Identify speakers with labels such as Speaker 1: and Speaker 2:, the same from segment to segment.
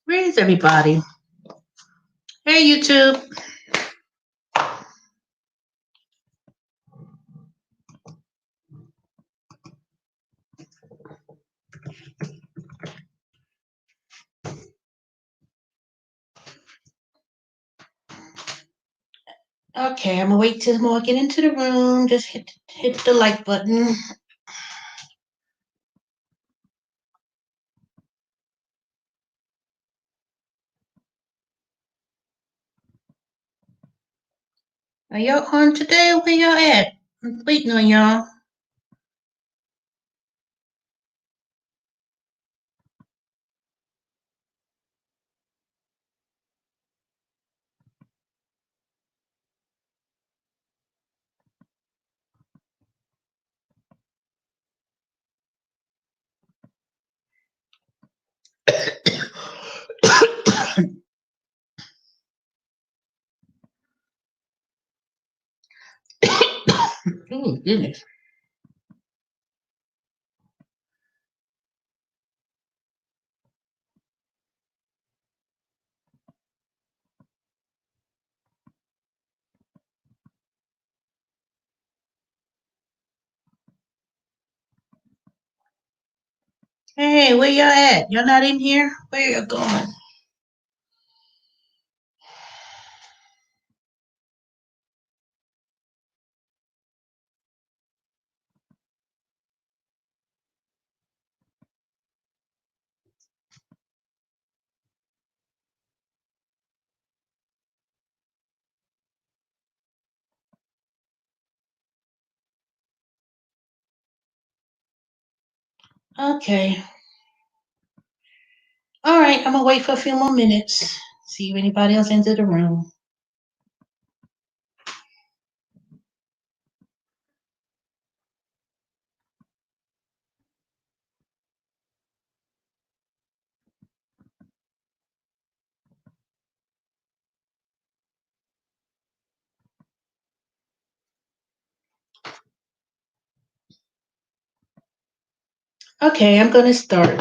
Speaker 1: Where is everybody? Hey, YouTube. Okay, I'm gonna wait till more get into the room. Just hit the like button. Are y'all on today? Where y'all at? I'm waiting on y'all. Oh goodness. Hey, where y'all at? Y'all not in here? Where y'all going? Okay. All right, I'm gonna wait for a few more minutes. See if anybody else enters the room. Okay, I'm gonna start.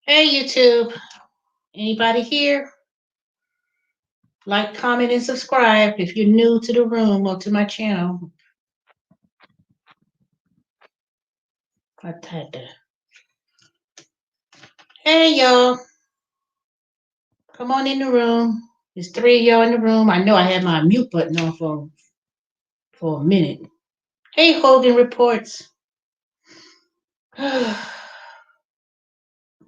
Speaker 1: Hey, YouTube. Anybody here? Like, comment, and subscribe if you're new to the room or to my channel. I had to. Hey, y'all. Come on in the room. There's 3 of y'all in the room. I know I had my mute button on for a minute. Hey, Hogan Reports. I'm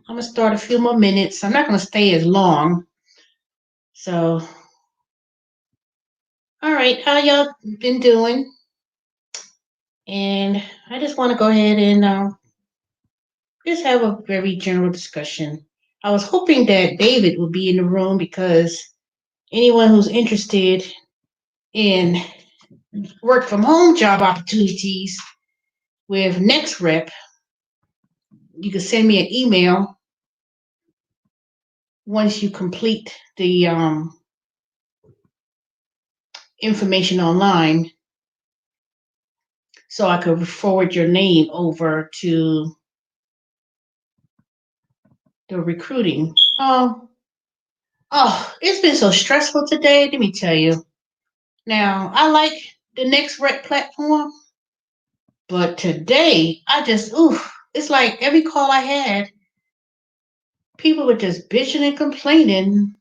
Speaker 1: going to start a few more minutes. I'm not going to stay as long. So, all right. How y'all been doing? And I just want to go ahead and just have a very general discussion. I was hoping that David would be in the room because anyone who's interested in work from home job opportunities with NextRep, you can send me an email once you complete the information online so I could forward your name over to the recruiting. It's been so stressful today. Let me tell you. Now, I like the NextRep platform, but today it's like every call I had, people were just bitching and complaining.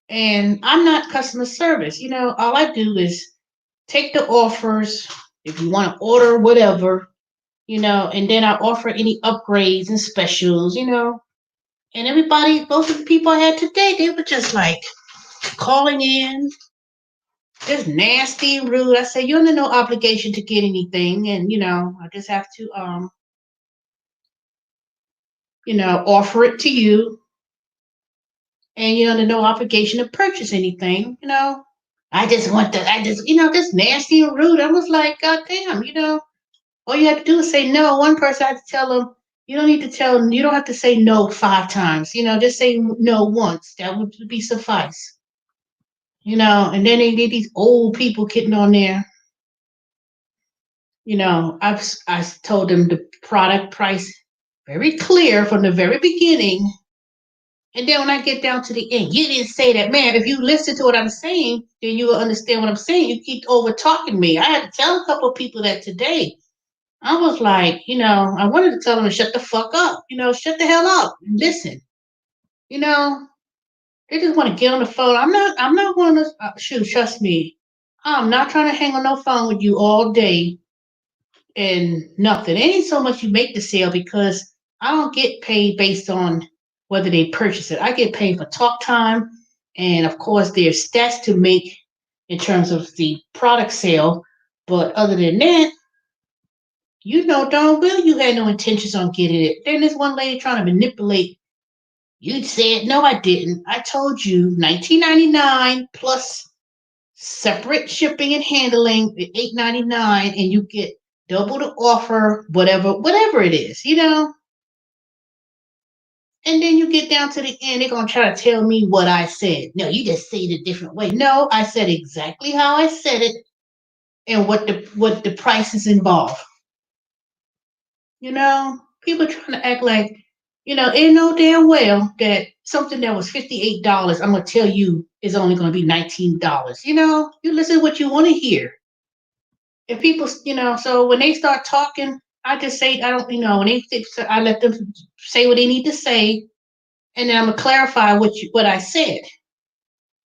Speaker 1: And I'm not customer service. All I do is take the offers if you want to order whatever, and then I offer any upgrades and specials, And everybody, both of the people I had today, they were just like calling in, just nasty and rude. I said, you're under no obligation to get anything, and I just have to offer it to you, and you're under no obligation to purchase anything. Just nasty and rude. I was like, God damn, all you have to do is say no. One person I had to tell them, You don't need to tell. You don't have to say no 5 times. Just say no once. That would be suffice. And then they get these old people getting on there. I told them the product price very clear from the very beginning. And then when I get down to the end, you didn't say that, man. If you listen to what I'm saying, then you will understand what I'm saying. You keep over talking me. I had to tell a couple of people that today. I was like, I wanted to tell them to shut the fuck up. Shut the hell up and listen. You know, they just want to get on the phone. I'm not going to shoot. Trust me, I'm not trying to hang on no phone with you all day and nothing. It ain't so much you make the sale because I don't get paid based on whether they purchase it. I get paid for talk time, and of course, there's stats to make in terms of the product sale. But other than that, darn well you had no intentions on getting it. Then this one lady trying to manipulate. You said no, I didn't. I told you $19.99 plus separate shipping and handling at $8.99, and you get double the offer, whatever it is. And then you get down to the end, they're gonna try to tell me what I said. No, you just say it a different way. No, I said exactly how I said it and what the prices involve. People trying to act like, they know damn well that something that was $58, I'm gonna tell you is only gonna be $19. You listen to what you want to hear. And people, so when they start talking, I just say I don't, when I let them say what they need to say, and then I'm gonna clarify what I said.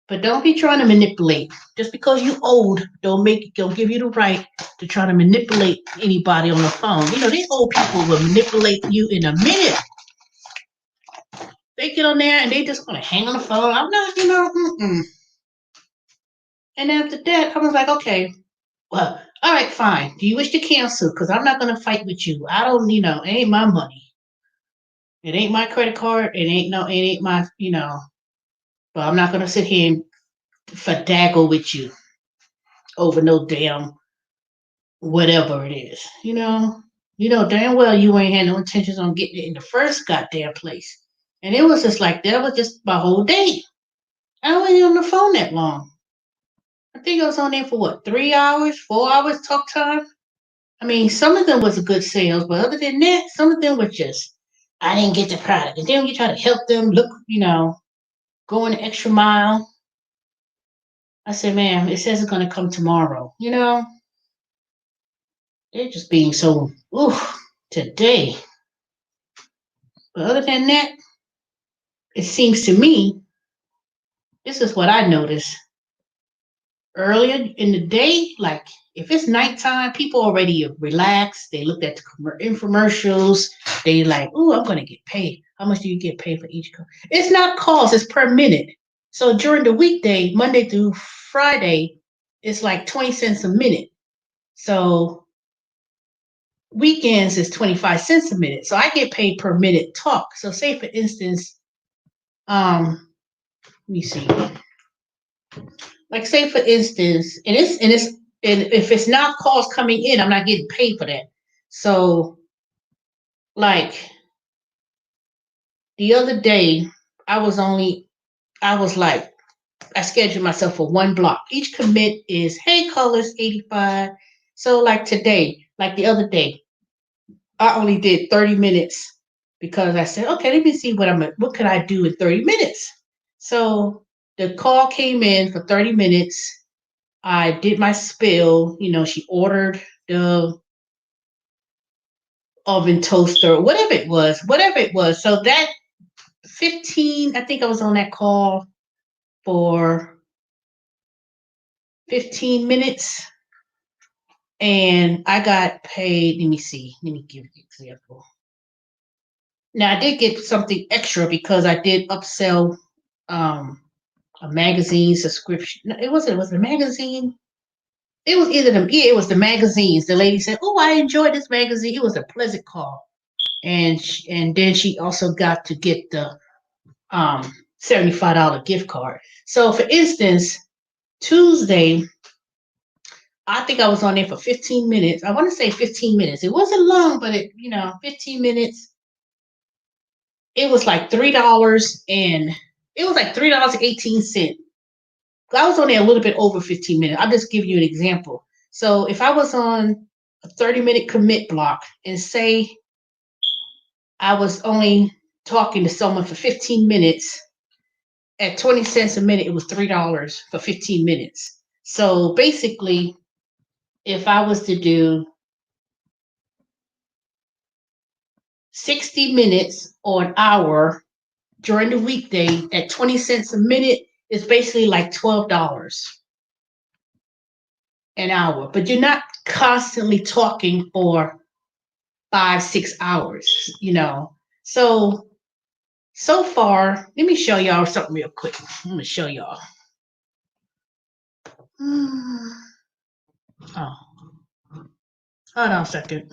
Speaker 1: But don't be trying to manipulate. Just because you old, don't give you the right to try to manipulate anybody on the phone. These old people will manipulate you in a minute. They get on there and they just want to hang on the phone. I'm not, mm-mm. And after that, I was like, okay, well, all right, fine. Do you wish to cancel? Because I'm not going to fight with you. I don't, it ain't my money. It ain't my credit card. It ain't my, but I'm not going to sit here and fadaggle with you over no damn whatever it is. Damn well you ain't had no intentions on getting it in the first goddamn place. And it was just like, that was just my whole day. I wasn't on the phone that long. I think I was on there for what, 3 hours, 4 hours talk time? I mean, some of them was a good sales, but other than that, some of them were just, I didn't get the product. And then you try to help them look, go an extra mile. I said, ma'am, it says it's going to come tomorrow. They're just being so, today. But other than that, it seems to me, this is what I noticed. Earlier in the day, like if it's nighttime, people already relaxed. They looked at the infomercials. They like, I'm going to get paid. How much do you get paid for each call? It's not calls, it's per minute. So during the weekday, Monday through Friday, it's like 20 cents a minute. So weekends is 25 cents a minute. So I get paid per minute talk. So say for instance, let me see. Like say for instance, and if it's not calls coming in, I'm not getting paid for that. So like the other day, I was like, I scheduled myself for one block. Each commit is, hey, colors 85. So like today, like the other day, I only did 30 minutes because I said, okay, let me see what can I do in 30 minutes. So the call came in for 30 minutes. I did my spill. She ordered the oven toaster, whatever it was. So that 15, I think I was on that call for 15 minutes and I got paid. Let me see. Let me give you an example. Now I did get something extra because I did upsell a magazine subscription. No, was it a magazine? It was it was the magazines. The lady said, "Oh, I enjoyed this magazine." It was a pleasant call, and then she also got to get the $75 gift card. So, for instance, Tuesday, I think I was on there for 15 minutes. I want to say 15 minutes. It wasn't long, but 15 minutes. it was like $3 and it was like $3.18. I was on there a little bit over 15 minutes. I'll just give you an example. So if I was on a 30-minute commit block and say I was only talking to someone for 15 minutes, at 20 cents a minute, it was $3 for 15 minutes. So basically, if I was to do 60 minutes or an hour during the weekday at 20 cents a minute, it's basically like $12 an hour. But you're not constantly talking for 5, 6 hours, you know. So far, let me show y'all something real quick. I'm gonna show y'all. Oh, hold on a second.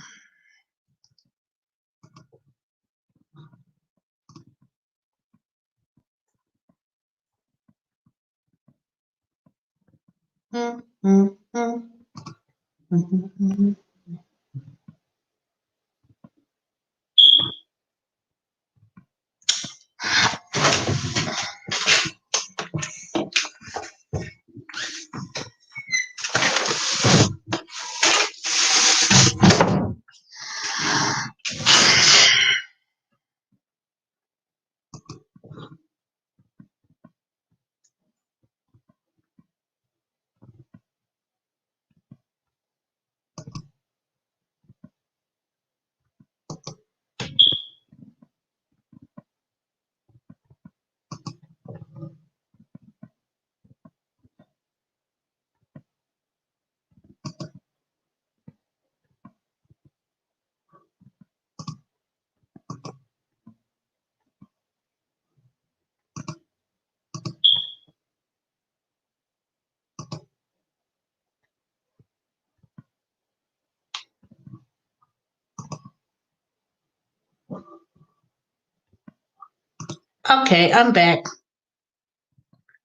Speaker 1: Okay, I'm back.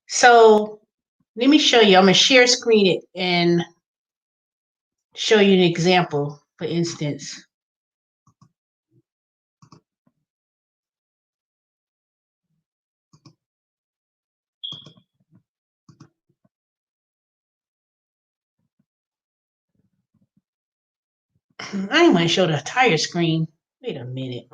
Speaker 1: So let me show you. I'm gonna share screen it and show you an example, for instance. I ain't want to show the entire screen. Wait a minute.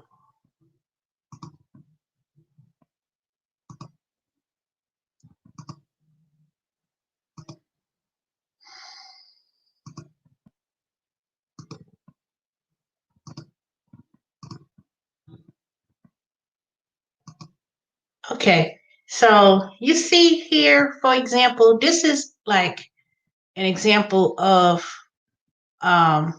Speaker 1: Okay, so you see here, for example, this is like an example of um,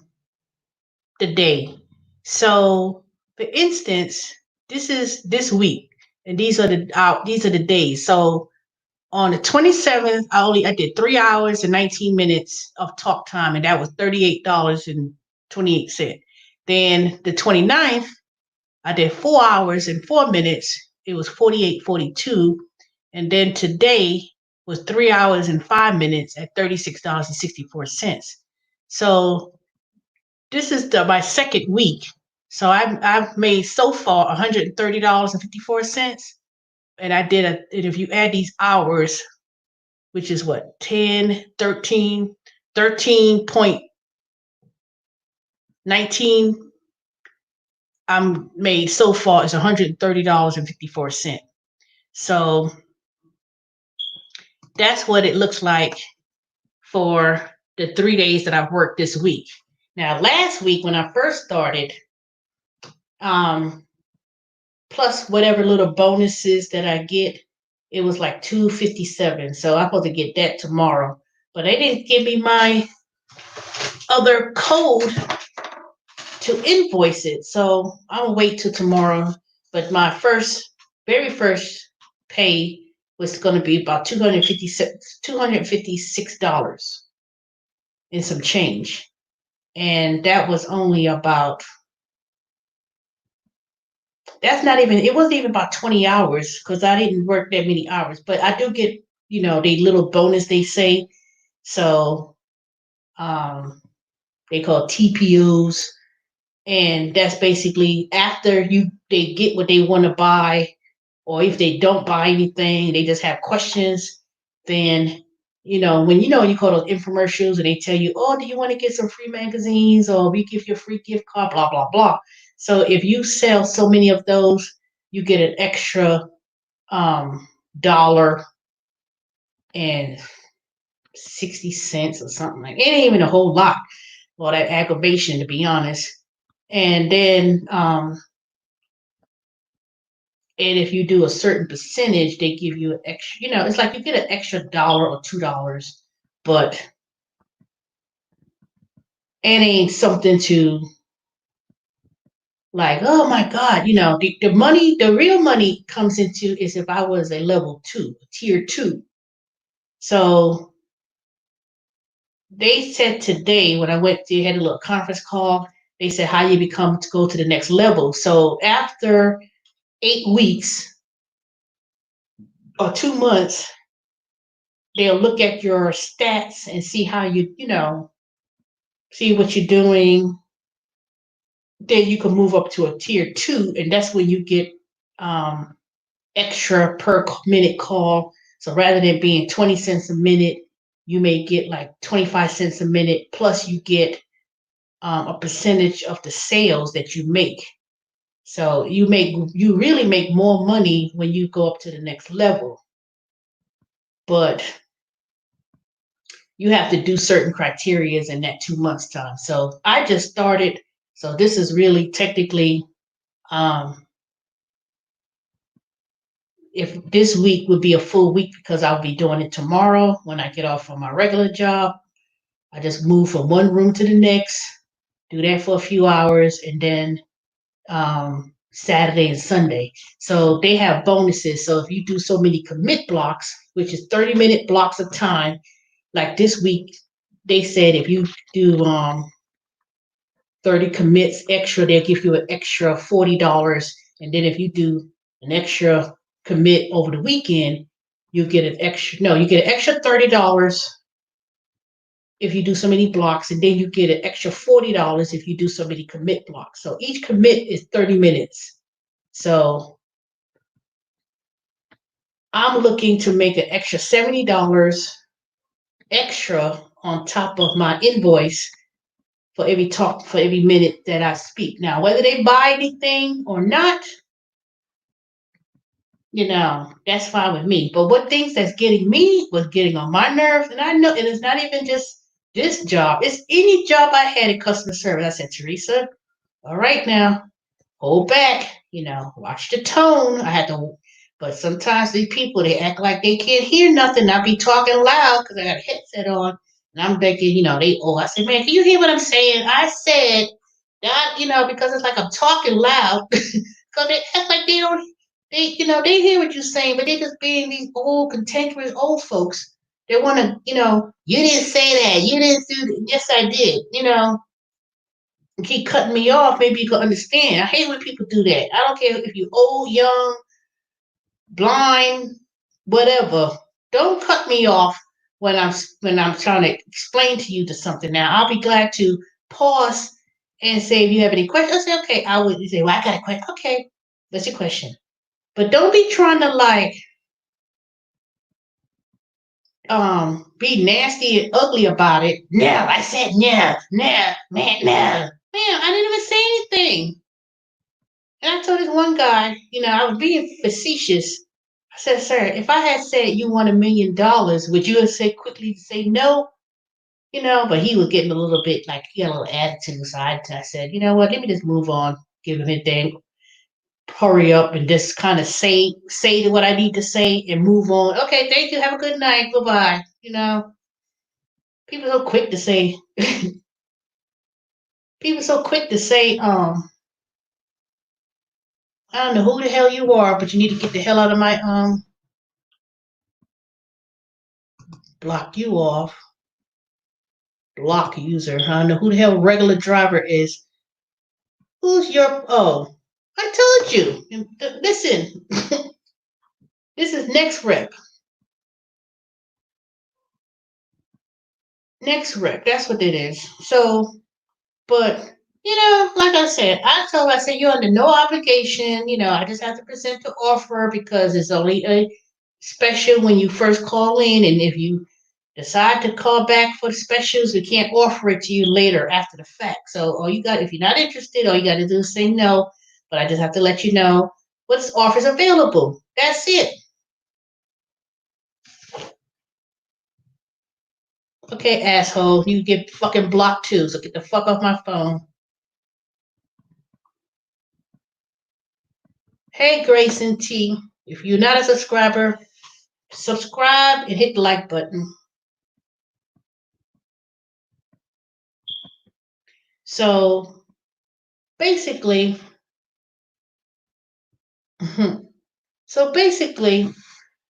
Speaker 1: the day. So, for instance, this is this week, and these are the days. So on the 27th, I did 3 hours and 19 minutes of talk time, and that was $38.28. Then the 29th, I did 4 hours and 4 minutes. It was 48.42. And then today was 3 hours and 5 minutes at $36.64. So this is my second week. So I've made so far $130.54. And and if you add these hours, which is what, 10, 13, 13.19 I'm made so far is $130.54. So that's what it looks like for the 3 days that I've worked this week. Now, last week when I first started, plus whatever little bonuses that I get, it was like $257. So I'm supposed to get that tomorrow. But they didn't give me my other code to invoice it. So I'll wait till tomorrow. But my very first pay was going to be about $256 and some change. And that was only about, it wasn't even about 20 hours because I didn't work that many hours. But I do get, the little bonus they say. So they call TPOs. And that's basically after they get what they want to buy, or if they don't buy anything, they just have questions, then when you call those infomercials and they tell you, oh, do you want to get some free magazines, or we give you a free gift card, blah blah blah. So if you sell so many of those, you get an extra dollar and 60 cents or something like. It ain't even a whole lot. Well, that aggravation, to be honest. And then and if you do a certain percentage, they give you an extra. It's like you get an extra dollar or $2, but it ain't something to like. Oh my God, the money, the real money comes into is if I was a level 2, tier 2. So they said today when I went to had a little conference call, they said how you become to go to the next level. So after 8 weeks or 2 months, they'll look at your stats and see how see what you're doing. Then you can move up to a tier 2, and that's when you get extra per minute call. So rather than being 20 cents a minute, you may get like 25 cents a minute, plus you get a percentage of the sales that you make. So you really make more money when you go up to the next level. But you have to do certain criterias in that 2 months time. So I just started. So this is really technically, if this week would be a full week because I'll be doing it tomorrow when I get off from my regular job. I just move from one room to the next, do that for a few hours, and then Saturday and Sunday. So they have bonuses. So if you do so many commit blocks, which is 30-minute blocks of time, like this week, they said if you do 30 commits extra, they'll give you an extra $40. And then if you do an extra commit over the weekend, you get an extra $30 if you do so many blocks, and then you get an extra $40 if you do so many commit blocks. So each commit is 30 minutes. So I'm looking to make an extra $70 extra on top of my invoice for every minute that I speak. Now, whether they buy anything or not, that's fine with me. But what things that's getting me was getting on my nerves, and I know, and it's not even just this job. It's any job I had in customer service. I said, Teresa, all right now, hold back. Watch the tone. I had to, but sometimes these people, they act like they can't hear nothing. I be talking loud because I got a headset on, and I'm thinking, I said, man, can you hear what I'm saying? I said that, because it's like I'm talking loud because they act like they don't. They hear what you're saying, but they just being these old, cantankerous old folks. They want to, you didn't say that. You didn't do that. Yes, I did. Keep cutting me off. Maybe you can understand. I hate when people do that. I don't care if you're old, young, blind, whatever. Don't cut me off when I'm trying to explain to you to something. Now, I'll be glad to pause and say if you have any questions. I'll say, okay. I would say, well, I got a question. Okay, what's your question? But don't be trying to be nasty and ugly about it. No, I said no, no, man, no. Man, I didn't even say anything. And I told this one guy, I was being facetious. I said, sir, if I had said you want $1 million, would you have said quickly to say no? But he was getting a little bit like he had a little attitude. So I said, you know what, let me just move on, give him a thing, hurry up and just kind of say what I need to say and move on. Okay, thank you. Have a good night. Bye-bye. People are so quick to say people are so quick to say, I don't know who the hell you are, but you need to get the hell out of my block you off. Block user. I don't know who the hell regular driver is. Who's your I told you. Listen. This is next rep. Next rep. That's what it is. So, but Like I said, you're under no obligation. I just have to present the offer because it's only a special when you first call in. And if you decide to call back for the specials, we can't offer it to you later after the fact. So if you're not interested, all you got to do is say no. But I just have to let you know what offers available. That's it. Okay, asshole. You get fucking blocked too, so get the fuck off my phone. Hey, Grayson T. If you're not a subscriber, subscribe and hit the like button. So basically, so basically,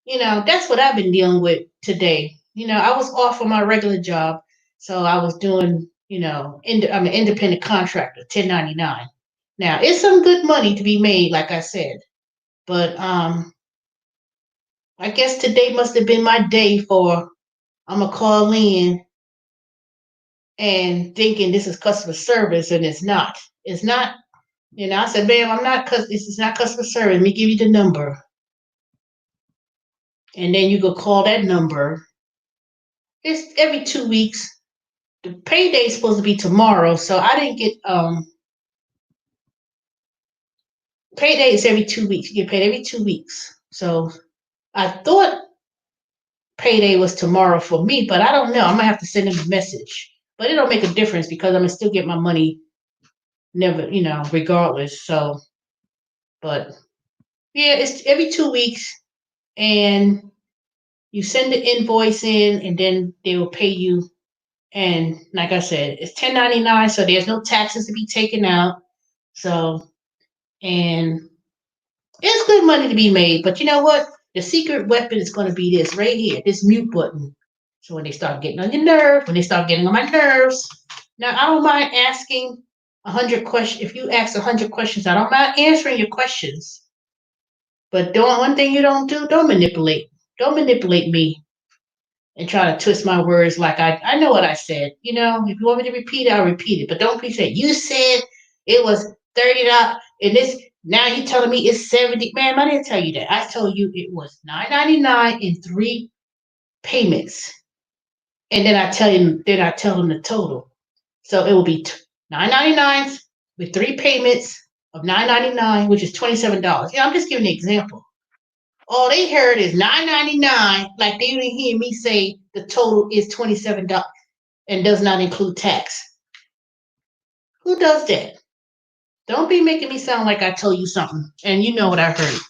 Speaker 1: that's what I've been dealing with today. I was off on my regular job, so I was doing, I'm an independent contractor, 1099. Now, it's some good money to be made, like I said, but I guess today must have been my day for I'm gonna call in and thinking this is customer service, and it's not. It's not. I said, ma'am, I'm not. This is not customer service. Let me give you the number, and then you go call that number. It's every 2 weeks. The payday is supposed to be tomorrow, so I didn't get payday is every 2 weeks. You get paid every 2 weeks. So I thought payday was tomorrow for me, but I don't know. I'm gonna have to send him a message. But it don't make a difference because I'm gonna still get my money never, regardless. So but yeah, it's every 2 weeks and you send the invoice in and then they will pay you. And like I said, it's 1099, so there's no taxes to be taken out. So and it's good money to be made, but you know what? The secret weapon is going to be this right here, this mute button. So when they start getting on your nerve, when they start getting on my nerves, now I don't mind asking 100 questions. If you ask 100 questions, I don't mind answering your questions. But don't one thing you don't do, don't manipulate. Don't manipulate me and try to twist my words like I know what I said. If you want me to repeat it, I'll repeat it. But don't please say you said it was $30 and this now you telling me it's 70. Ma'am, I didn't tell you that. I told you it was $9.99 in 3 payments. And then I tell them the total. So it will be $9.99 with 3 payments of $9.99, which is $27. Yeah, I'm just giving an example. All they heard is $9.99, like they didn't hear me say the total is $27 and does not include tax. Who does that? Don't be making me sound like I told you something and you know what I heard.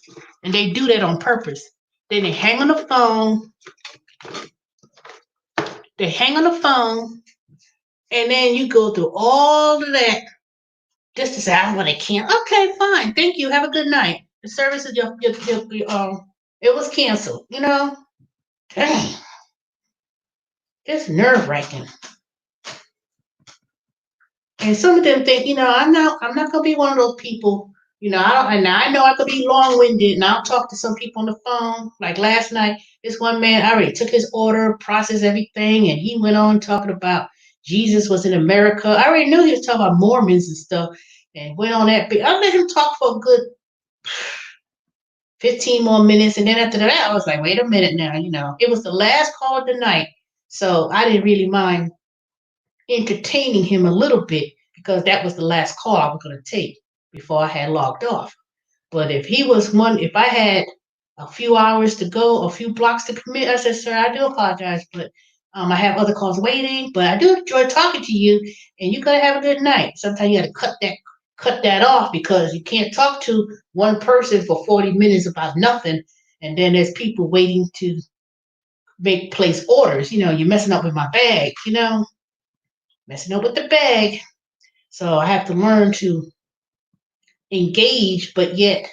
Speaker 1: And they do that on purpose. Then they hang on the phone. They hang on the phone, and then you go through all of that just to say I want to cancel. Okay, fine, thank you. Have a good night. The service is it was canceled. Dang, it's nerve wracking. And some of them think, I'm not gonna be one of those people. I know I could be long winded, and I'll talk to some people on the phone. Like last night, this one man, I already took his order, processed everything, and he went on talking about Jesus was in America. I already knew he was talking about Mormons and stuff, and went on that. But I let him talk for a good 15 more minutes, and then after that, I was like, wait a minute now. It was the last call of the night, so I didn't really mind entertaining him a little bit because that was the last call I was going to take before I had logged off. But if I had a few hours to go, a few blocks to commit, I said, sir, I do apologize, but I have other calls waiting. But I do enjoy talking to you, and you gotta have a good night. Sometimes you got to cut that off because you can't talk to one person for 40 minutes about nothing, and then there's people waiting to make place orders. You're messing up with my bag. Messing up with the bag. So I have to learn to engage, but yet,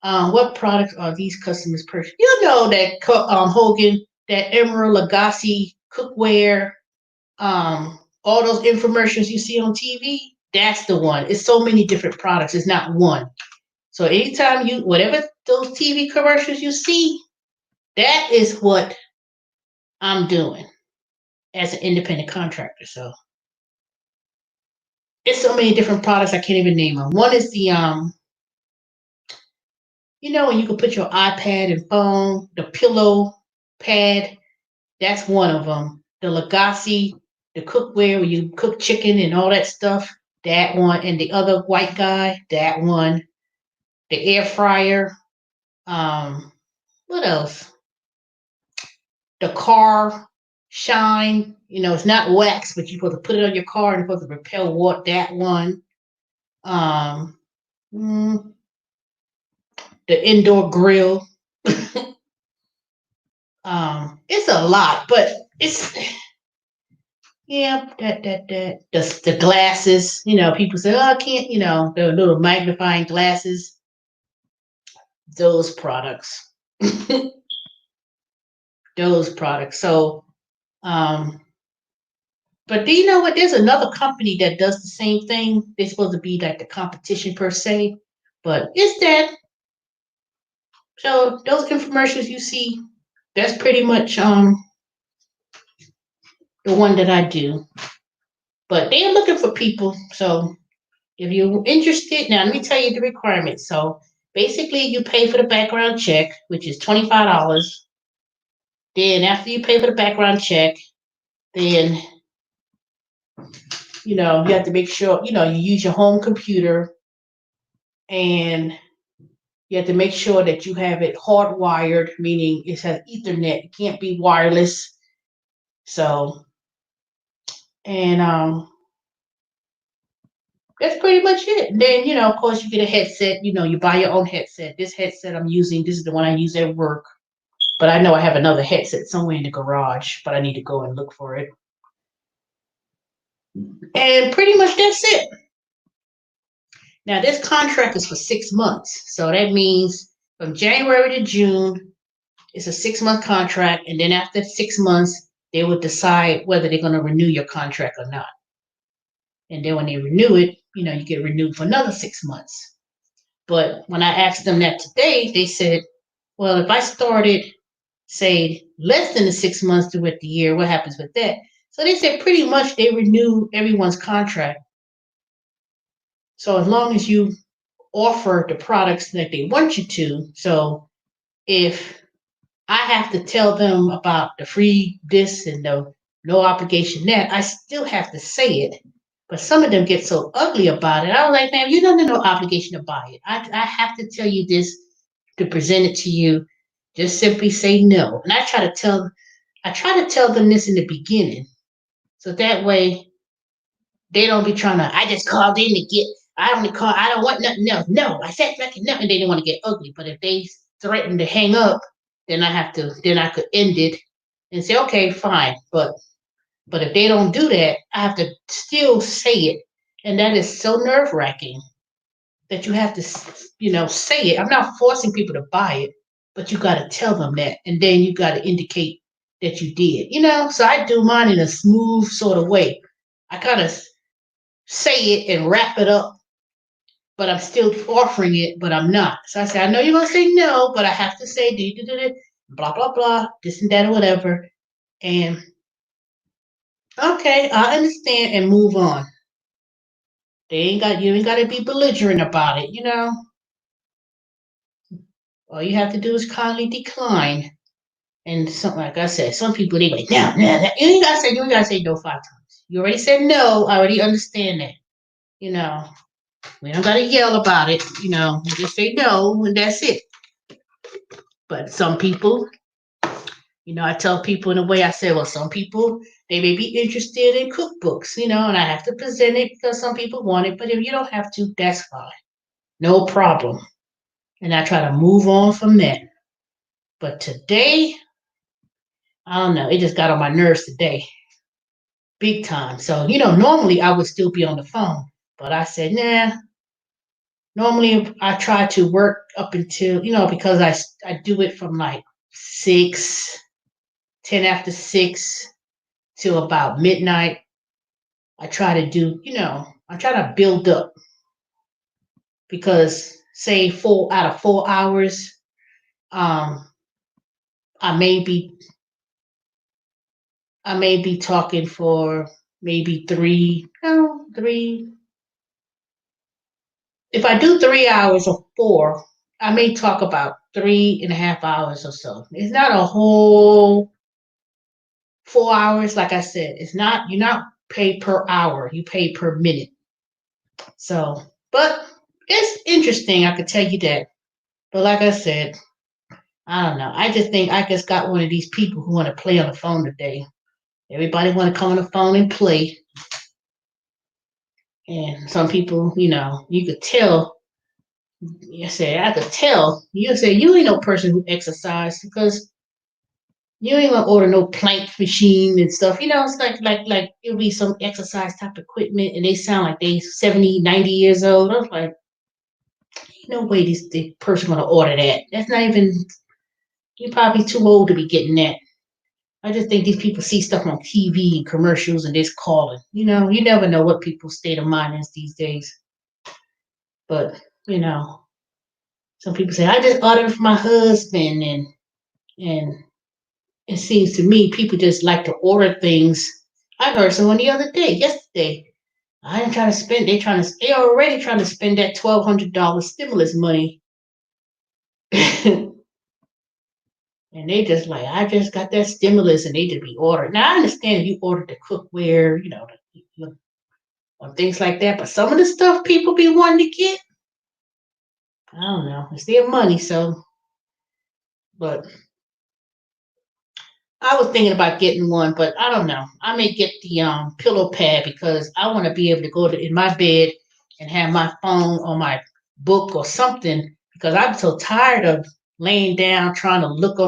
Speaker 1: what products are these customers purchasing? That Hogan, that Emerald Lagasse cookware, all those infomercials you see on TV. That's the one. It's so many different products. It's not one. So anytime whatever those TV commercials you see, that is what I'm doing as an independent contractor. So It's so many different products I can't even name them. One is the when you can put your iPad and phone, the pillow pad. That's one of them. The Legacy, the cookware where you cook chicken and all that stuff. That one, and the other white guy. That one. The air fryer. What else? The car shine. It's not wax, but you're supposed to put it on your car and you're supposed to repel water. That one. Um, mm, the indoor grill. It's a lot, but it's yeah, the glasses. People say, "Oh, I can't." The little magnifying glasses. Those products. Those products. So, um, but do you know what? There's another company that does the same thing. They're supposed to be like the competition per se, but it's that. So those infomercials you see, that's pretty much the one that I do. But they're looking for people. So if you're interested, now let me tell you the requirements. So basically, you pay for the background check, which is $25. Then after you pay for the background check, then you have to make sure you use your home computer, and you have to make sure that you have it hardwired, meaning it has Ethernet. It can't be wireless. So, and that's pretty much it. And then of course, you get a headset. You buy your own headset. This headset I'm using, this is the one I use at work. But I know I have another headset somewhere in the garage, but I need to go and look for it. And pretty much that's it. Now, this contract is for 6 months. So that means from January to June, it's a 6 month contract. And then after 6 months, they will decide whether they're going to renew your contract or not. And then when they renew it, you get renewed for another 6 months. But when I asked them that today, they said, well, if I started, say, less than the 6 months to with the year, what happens with that? So they said pretty much they renew everyone's contract. So as long as you offer the products that they want you to. So if I have to tell them about the free this and the no obligation that, I still have to say it. But some of them get so ugly about it. I was like, man, you don't have no obligation to buy it. I have to tell you this to present it to you. Just simply say no. And I try to tell them this in the beginning. So that way they don't be trying to, I just called in to get, I don't want nothing else. No, I said nothing, no, and they didn't want to get ugly. But if they threaten to hang up, then I could end it and say, okay, fine. But if they don't do that, I have to still say it. And that is so nerve wracking that you have to, say it. I'm not forcing people to buy it, but you got to tell them that. And then you got to indicate that you did. So I do mine in a smooth sort of way. I kind of say it and wrap it up, but I'm still offering it, but I'm not. So I say, I know you're going to say no, but I have to say, blah, blah, blah, this and that or whatever. And okay, I understand and move on. You ain't got to be belligerent about it. All you have to do is kindly decline. And some, like I said, some people they like, no, no, no. You ain't gotta say no 5 times. You already said no. I already understand that. You know, we don't gotta yell about it. You just say no, and that's it. But some people, I tell people in a way I say, well, some people they may be interested in cookbooks, and I have to present it because some people want it. But if you don't have to, that's fine, no problem. And I try to move on from that. But today, I don't know, it just got on my nerves today, big time. So normally I would still be on the phone, but I said, nah. Normally I try to work up until because I do it from like 6, 10 after 6 till about midnight. I try to do, I try to build up because say 4 out of 4 hours, um, I may be I may be talking for maybe three, no, three. if I do 3 hours or four, I may talk about 3.5 hours or so. It's not a whole 4 hours, like I said. It's not you're not paid per hour. You pay per minute. So, but it's interesting. I could tell you that. But like I said, I don't know. I just think I just got one of these people who want to play on the phone today. Everybody want to come on the phone and play. And some people, you could tell. You say I could tell. You say you ain't no person who exercise because you ain't gonna order no plank machine and stuff. It's like it'll be some exercise type equipment, and they sound like they 70, 90 years old. I was like, ain't no way this person gonna order that. That's not even. You're probably too old to be getting that. I just think these people see stuff on TV and commercials and just calling. You never know what people's state of mind is these days. But you know, some people say I just ordered for my husband, and it seems to me people just like to order things. I heard someone yesterday. I ain't trying to spend. They already trying to spend that $1,200 stimulus money, and they just like, I just got that stimulus, and they just be ordering. Now I understand if you ordered the cookware, or things like that, but some of the stuff people be wanting to get, I don't know. It's their money, so. But I was thinking about getting one, but I don't know. I may get the pillow pad because I want to be able to go in my bed and have my phone or my book or something because I'm so tired of laying down trying to look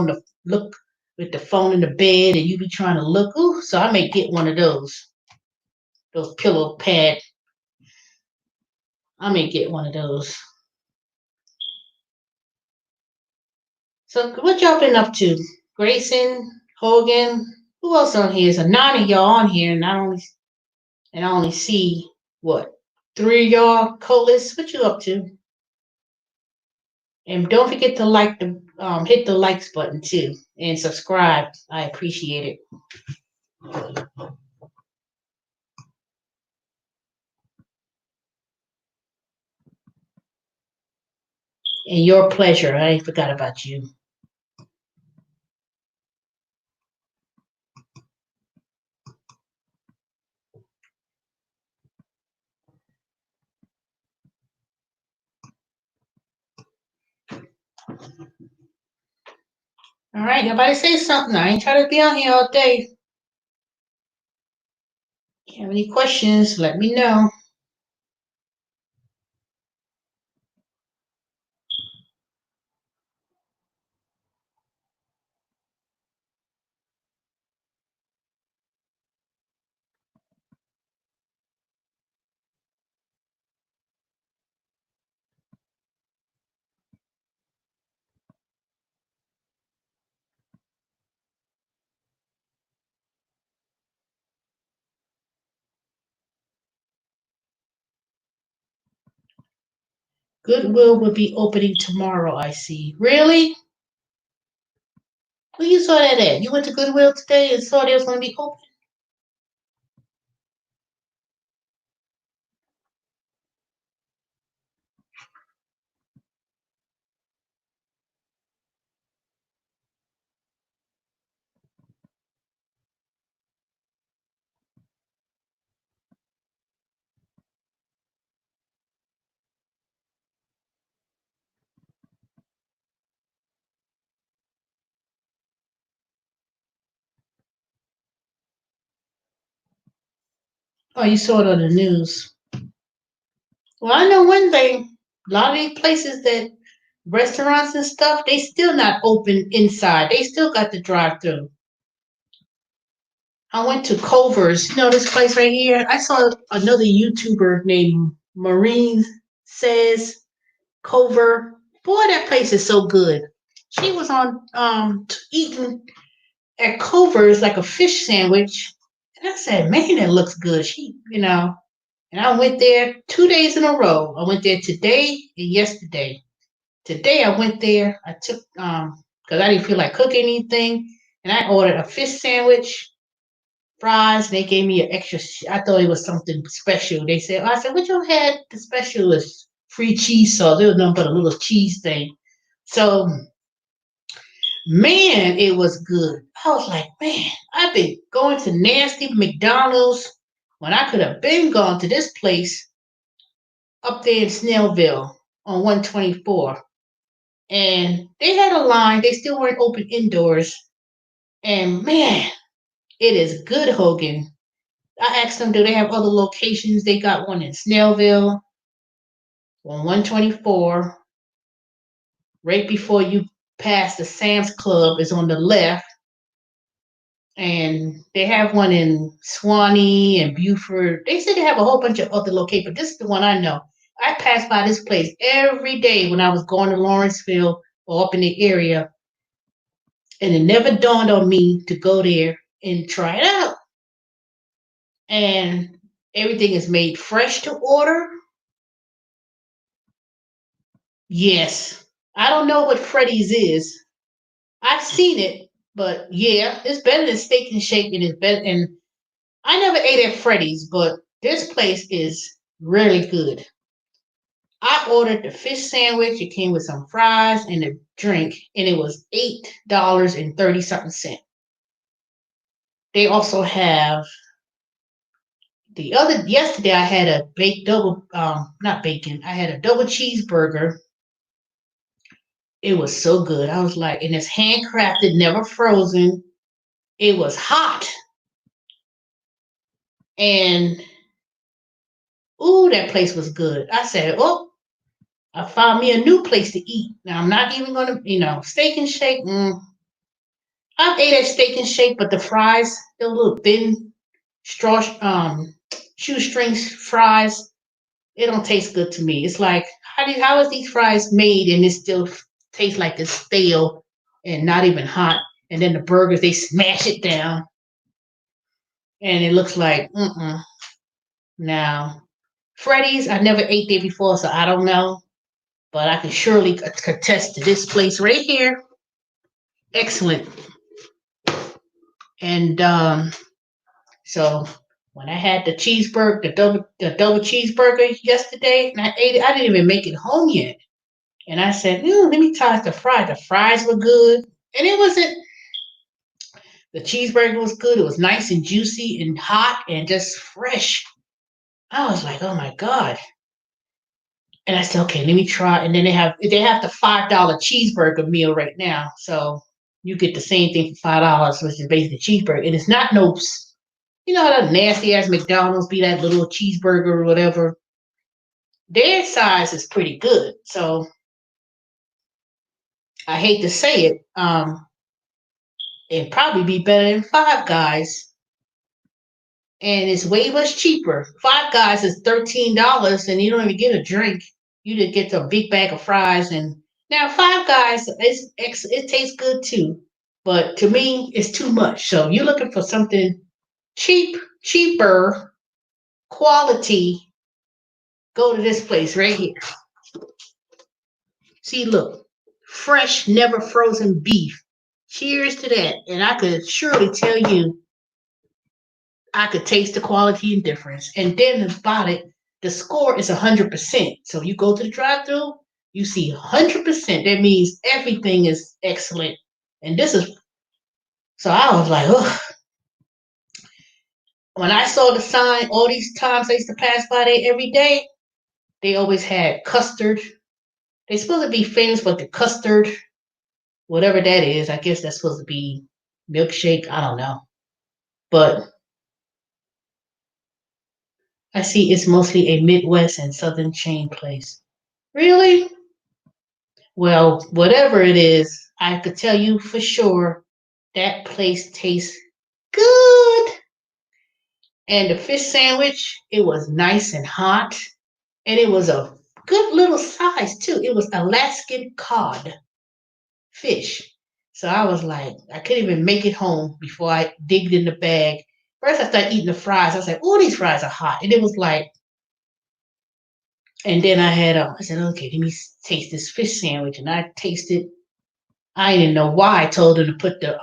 Speaker 1: with the phone in the bed and you be trying to look. Ooh, so I may get one of those pillow pad. I may get one of those. So what y'all been up to? Grayson, Hogan, who else on here? Is a nine of y'all on here, and I only see what 3 of y'all. Colis, what you up to? And don't forget to hit the likes button too, and subscribe. I appreciate it. And your pleasure. I ain't forgot about you. All right, everybody say something. I ain't trying to be on here all day. If you have any questions, let me know. Goodwill will be opening tomorrow, I see. Really? Where you saw that at? You went to Goodwill today and saw they was going to be open? Oh, you saw it on the news. Well, I know one thing. A lot of these places that restaurants and stuff, they still not open inside. They still got the drive through. I went to Culver's. You know this place right here? I saw another YouTuber named Maureen Says Culver. Boy, that place is so good. She was on eating at Culver's like a fish sandwich. And I said, man, that looks good. And I went there 2 days in a row. I went there today and yesterday. Today I went there. I took because I didn't feel like cooking anything, and I ordered a fish sandwich, fries. And they gave me an extra. I thought it was something special. They said, I said, what you had the special is free cheese sauce. There was nothing but a little cheese thing. So, man, it was good. I was like, man, I've been going to nasty McDonald's when I could have been gone to this place up there in Snellville on 124. And they had a line. They still weren't open indoors. And man, it is good, Hogan. I asked them, do they have other locations? They got one in Snellville on 124. Right before you pass the Sam's Club is on the left. And they have one in Swanee and Buford. They said they have a whole bunch of other locations, but this is the one I know. I pass by this place every day when I was going to Lawrenceville or up in the area, and it never dawned on me to go there and try it out. And everything is made fresh to order. Yes, I don't know what Freddy's is. I've seen it, but yeah, it's better than Steak and Shake, and it's better. And I never ate at Freddy's, but this place is really good. I ordered the fish sandwich. It came with some fries and a drink, and it was $8 and 30 something cents. They also have yesterday I had a baked double not bacon. I had a double cheeseburger. It was so good. I was like, and it's handcrafted, never frozen. It was hot. And ooh, that place was good. I said, oh, I found me a new place to eat. Now I'm not even gonna, Steak and Shake. I've ate at Steak and Shake, but the fries, they're a little thin, straw, shoestring fries. It don't taste good to me. It's like, how is these fries made and it still tastes like it's stale and not even hot? And then the burgers, they smash it down, and it looks like, Now, Freddy's, I never ate there before, so I don't know. But I can surely attest to this place right here. Excellent. And so when I had the cheeseburger, the double cheeseburger yesterday, and I ate it, I didn't even make it home yet. And I said, let me try the fries. The fries were good. And it wasn't, the cheeseburger was good. It was nice and juicy and hot and just fresh. I was like, oh my God. And I said, okay, let me try. And then they have the $5 cheeseburger meal right now. So you get the same thing for $5, which is basically a cheeseburger. And it's not no, that nasty ass McDonald's be that little cheeseburger or whatever. Their size is pretty good. So I hate to say it, it'd probably be better than Five Guys. And it's way much cheaper. Five Guys is $13 and you don't even get a drink. You just get a big bag of fries. And now Five Guys, it tastes good too. But to me, it's too much. So you're looking for something cheaper, quality, go to this place right here. See, look, fresh, never frozen beef. Cheers to that. And I could surely tell you, I could taste the quality and difference. And then about it, the score is 100%. So you go to the drive-thru, you see 100%. That means everything is excellent. And so I was like, oh. When I saw the sign, all these times I used to pass by there every day, they always had custard. They're supposed to be famous for the custard, whatever that is. I guess that's supposed to be milkshake. I don't know. But I see it's mostly a Midwest and Southern chain place. Really? Well, whatever it is, I could tell you for sure that place tastes good. And the fish sandwich, it was nice and hot. And it was a good little size too. It was Alaskan cod fish. So I was like, I couldn't even make it home before I digged in the bag. First, I started eating the fries. I was like, oh, these fries are hot. And it was like, and then I said, okay, let me taste this fish sandwich. And I tasted, I didn't know why I told them to put the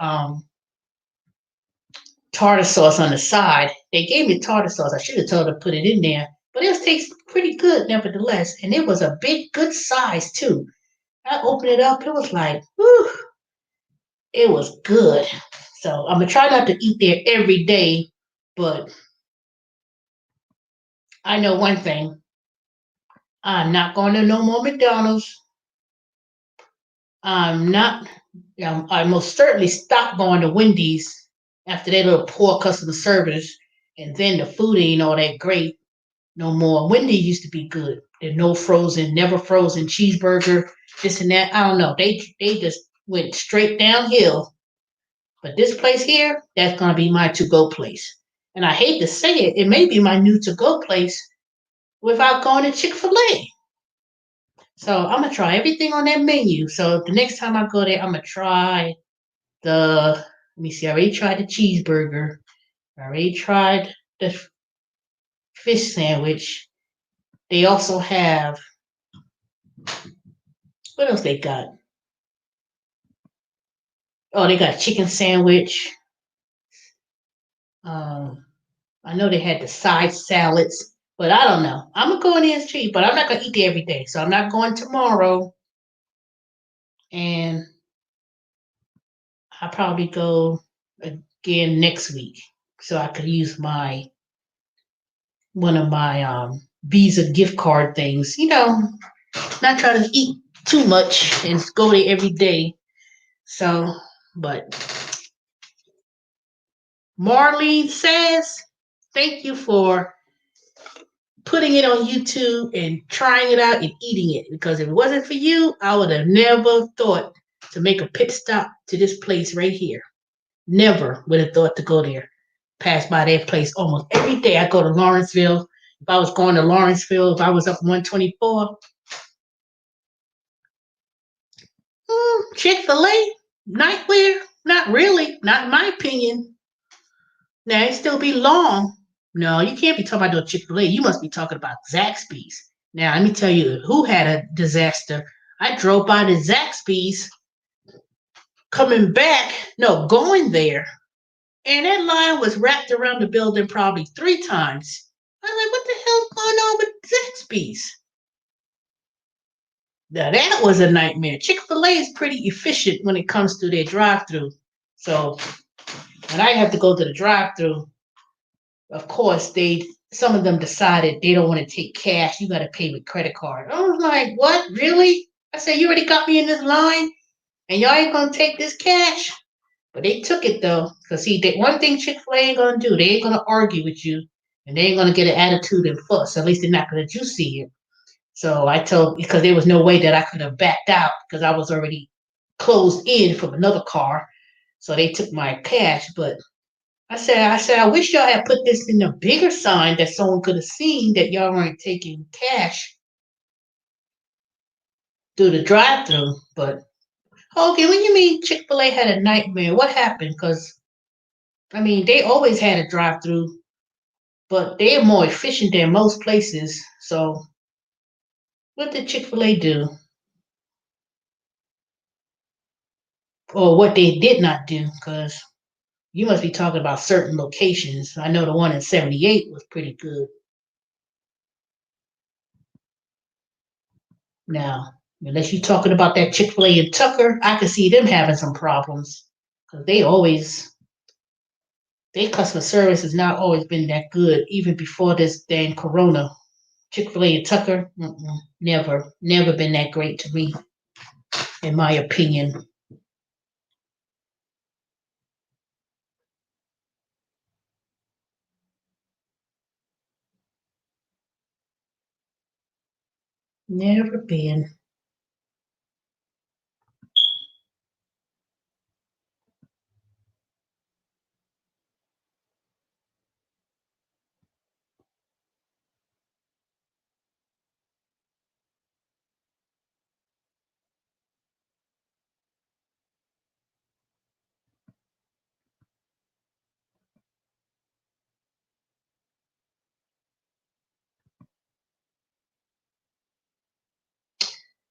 Speaker 1: tartar sauce on the side. They gave me tartar sauce. I should have told them to put it in there. but it tastes pretty good nevertheless. And it was a big, good size too. I opened it up, it was like, whew, it was good. So I'm gonna try not to eat there every day, but I know one thing. I'm not going to no more McDonald's. I'm not. I most certainly stopped going to Wendy's after that little poor customer service, and then the food ain't all that great no more. Wendy's used to be good. There's no frozen, never frozen cheeseburger, this and that. I don't know. They just went straight downhill. But this place here, that's gonna be my to go place. And I hate to say it, it may be my new to go place without going to Chick-fil-A. So I'm gonna try everything on that menu. So the next time I go there, I'm gonna try the. Let me see. I already tried the cheeseburger. I already tried the fish sandwich. They also have. What else they got? Oh, they got chicken sandwich. Um, I know they had the side salads, but I don't know. I'm gonna go in there and see, but I'm not gonna eat there every day. So I'm not going tomorrow, and I'll probably go again next week, so I could use my one of my Visa gift card things. Not trying to eat too much and go there every day. So, but Marlene says, thank you for putting it on YouTube and trying it out and eating it. Because if it wasn't for you, I would have never thought to make a pit stop to this place right here. Never would have thought to go there. Pass by that place almost every day. I go to Lawrenceville. If I was going to Lawrenceville, if I was up 124, Chick-fil-A, nightwear, not really, not in my opinion. Now, it still be long. No, you can't be talking about no Chick-fil-A. You must be talking about Zaxby's. Now, let me tell you who had a disaster. I drove by the Zaxby's coming back, no, going there, and that line was wrapped around the building probably 3 times. I was like, what the hell's going on with Zaxby's? Now, that was a nightmare. Chick-fil-A is pretty efficient when it comes to their drive-through. So when I have to go to the drive-through, of course, some of them decided they don't want to take cash. You got to pay with credit card. I was like, what? Really? I said, you already got me in this line, and y'all ain't gonna take this cash? But they took it though, because see, one thing Chick-fil-A ain't gonna do, they ain't gonna argue with you, and they ain't gonna get an attitude and fuss. At least they're not gonna let you see it. So I told, because there was no way that I could have backed out because I was already closed in from another car. So they took my cash. But I said, I wish y'all had put this in a bigger sign that someone could have seen that y'all weren't taking cash through the drive-through. But okay, when you mean Chick-fil-A had a nightmare, what happened? Because I mean, they always had a drive-through, but they are more efficient than most places. So what did Chick-fil-A do? Or what they did not do? Because you must be talking about certain locations. I know the one in 78 was pretty good. Now, unless you're talking about that Chick-fil-A in Tucker, I could see them having some problems. Because their customer service has not always been that good, even before this dang corona. Chick-fil-A in Tucker, never been that great to me, in my opinion. Never been.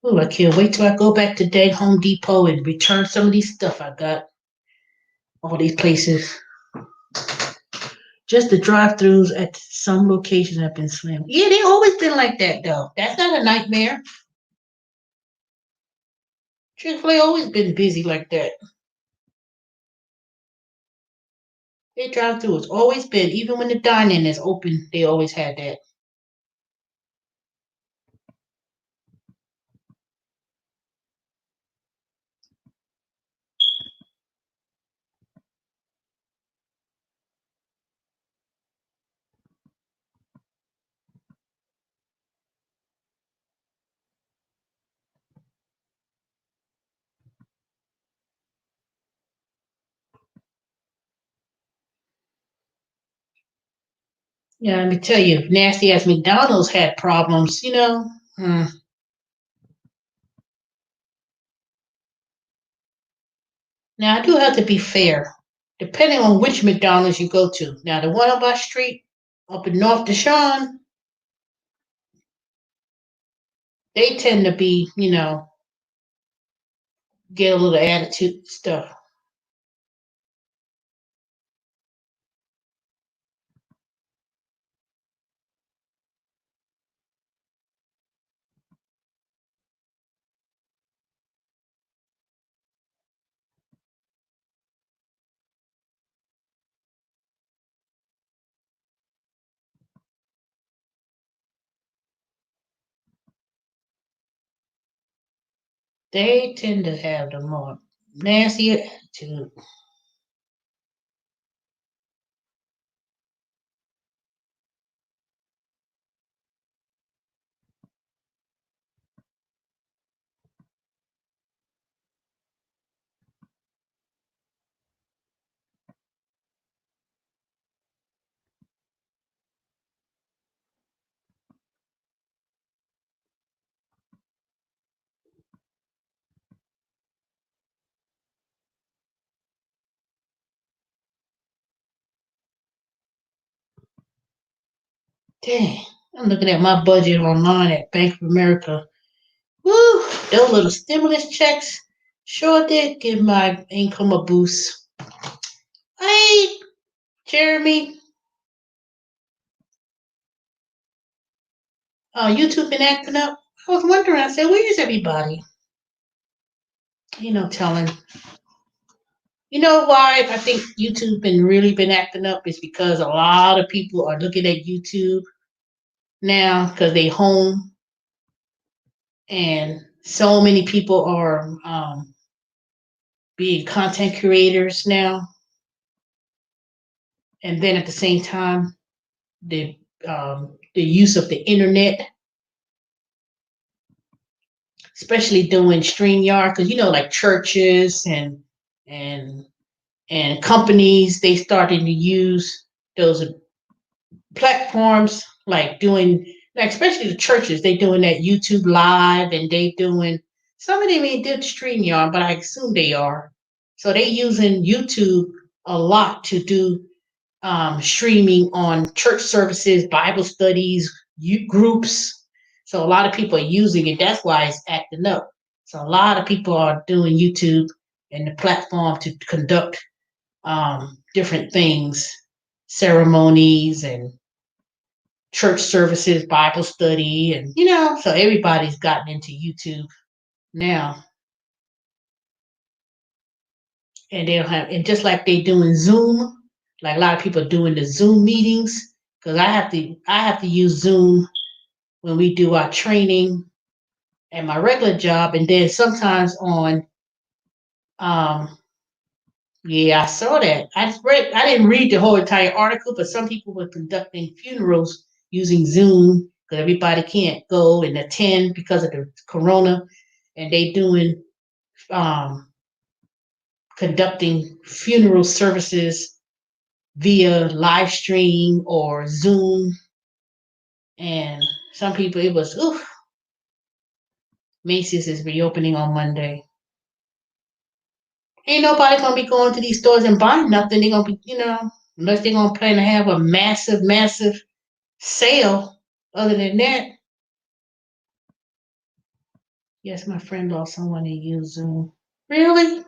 Speaker 1: Oh, I can't wait till I go back to Dead Home Depot and return some of these stuff I got. All these places. Just the drive-throughs at some locations have been slammed. Yeah, they always been like that though. That's not a nightmare. Chick-fil-A always been busy like that. Their drive-through has always been, even when the dine-in is open, they always had that. Yeah, let me tell you, nasty as McDonald's had problems, you know. Now I do have to be fair, depending on which McDonald's you go to. Now the one up our street, up in North Deshaun, they tend to be, get a little attitude stuff. They tend to have the more nasty attitude. Dang, I'm looking at my budget online at Bank of America. Woo, those little stimulus checks sure did give my income a boost. Hey, Jeremy, YouTube been acting up. I was wondering, I said, where is everybody? Telling. You know why I think YouTube been really been acting up is because a lot of people are looking at YouTube now because they home, and so many people are being content creators now, and then at the same time the use of the internet, especially doing StreamYard, because like churches and and companies, they starting to use those platforms, like doing, like especially the churches, they doing that YouTube live, and they doing, some of them ain't did StreamYard, but I assume they are. So they using YouTube a lot to do streaming on church services, Bible studies, youth groups. So a lot of people are using it. That's why it's acting up. So a lot of people are doing YouTube and the platform to conduct different things, ceremonies and church services, Bible study, and so everybody's gotten into YouTube now, and they'll have, and just like they doing Zoom, like a lot of people are doing the Zoom meetings, because I have to use Zoom when we do our training at my regular job, and then sometimes on, um, yeah, I saw that. I didn't read the whole entire article, but some people were conducting funerals using Zoom because everybody can't go and attend because of the corona, and they doing um, conducting funeral services via live stream or Zoom, and some people, it was, oof. Macy's is reopening on Monday. Ain't nobody gonna be going to these stores and buying nothing. They're gonna be, unless they're gonna plan to have a massive, massive sale. Other than that, yes, my friend lost someone to use Zoom. Really?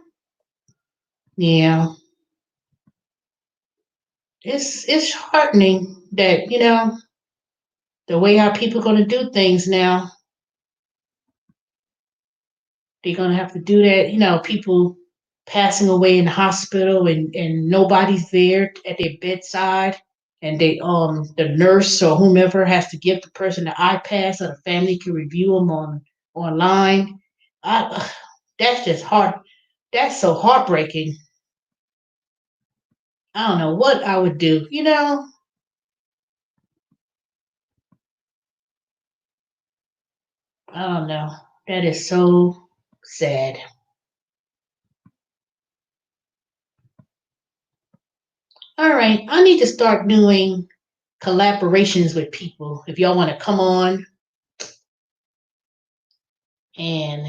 Speaker 1: Yeah. it's heartening that the way how people are going to do things now. They're going to have to do that. People passing away in the hospital and nobody's there at their bedside, and the nurse or whomever has to give the person the iPad so the family can review them online. I, that's just hard. That's so heartbreaking. I don't know what I would do. I don't know. That is so sad. All right, I need to start doing collaborations with people. If y'all want to come on and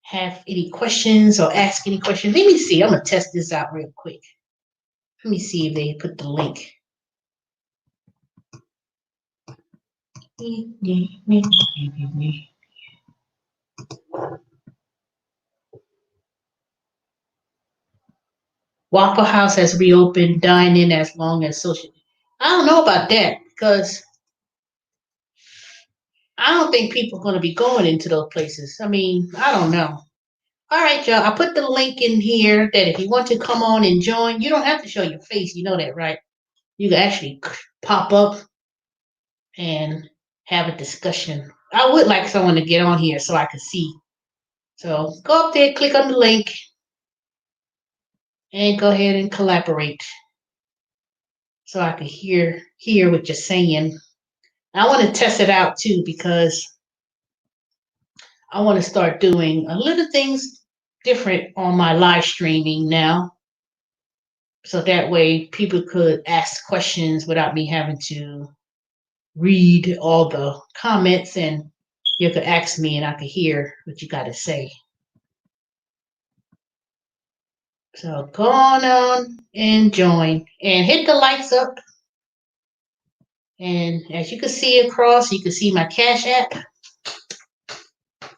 Speaker 1: have any questions or ask any questions, let me see. I'm gonna test this out real quick. Let me see if they put the link. Waffle House has reopened, dine in as long as social. I don't know about that because I don't think people are going to be going into those places. I mean, I don't know. All right, y'all. I put the link in here that if you want to come on and join, you don't have to show your face. You know that, right? You can actually pop up and have a discussion. I would like someone to get on here so I could see. So go up there, click on the link, and go ahead and collaborate so I can hear what you're saying. I want to test it out too because I want to start doing a little things different on my live streaming now. So that way people could ask questions without me having to read all the comments, and you could ask me and I could hear what you got to say. So go on and join and hit the lights up. And as you can see across, you can see my Cash App.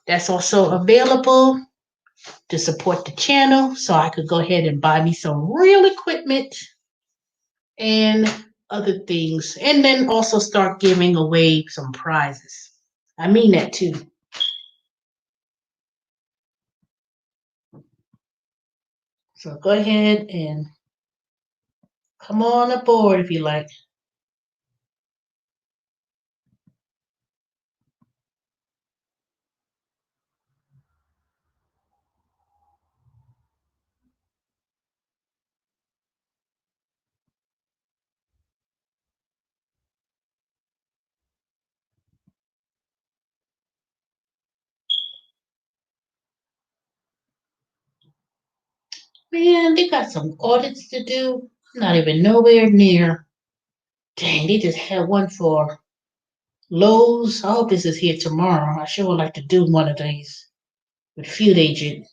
Speaker 1: That's also available to support the channel. So I could go ahead and buy me some real equipment and other things. And then also start giving away some prizes. I mean that too. So go ahead and come on aboard if you like. Man, they got some audits to do. I'm not even nowhere near. Dang, they just had one for Lowe's. I hope this is here tomorrow. I sure would like to do one of these with Field Agent.